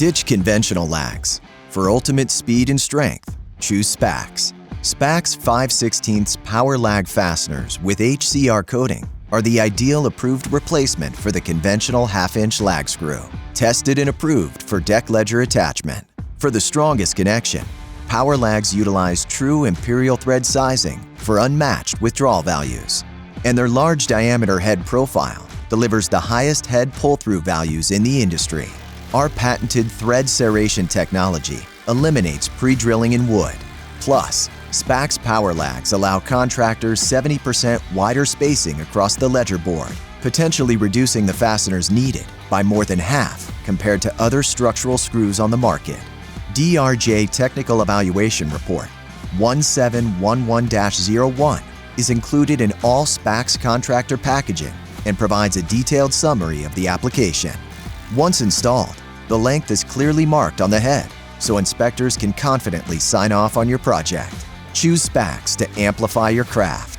Ditch conventional lags. For ultimate speed and strength, choose SPAX. SPAX 5/16 power lag fasteners with HCR coating are the ideal approved replacement for the conventional half-inch lag screw, tested and approved for deck ledger attachment. For the strongest connection, PowerLags utilize true imperial thread sizing for unmatched withdrawal values, and their large diameter head profile delivers the highest head pull-through values in the industry. Our patented thread serration technology eliminates pre-drilling in wood. Plus, SPAX PowerLags allow contractors 70% wider spacing across the ledger board, potentially reducing the fasteners needed by more than half compared to other structural screws on the market. DRJ Technical Evaluation Report 1711-01 is included in all SPAX contractor packaging and provides a detailed summary of the application. Once installed, the length is clearly marked on the head, so inspectors can confidently sign off on your project. Choose SPAX to amplify your craft.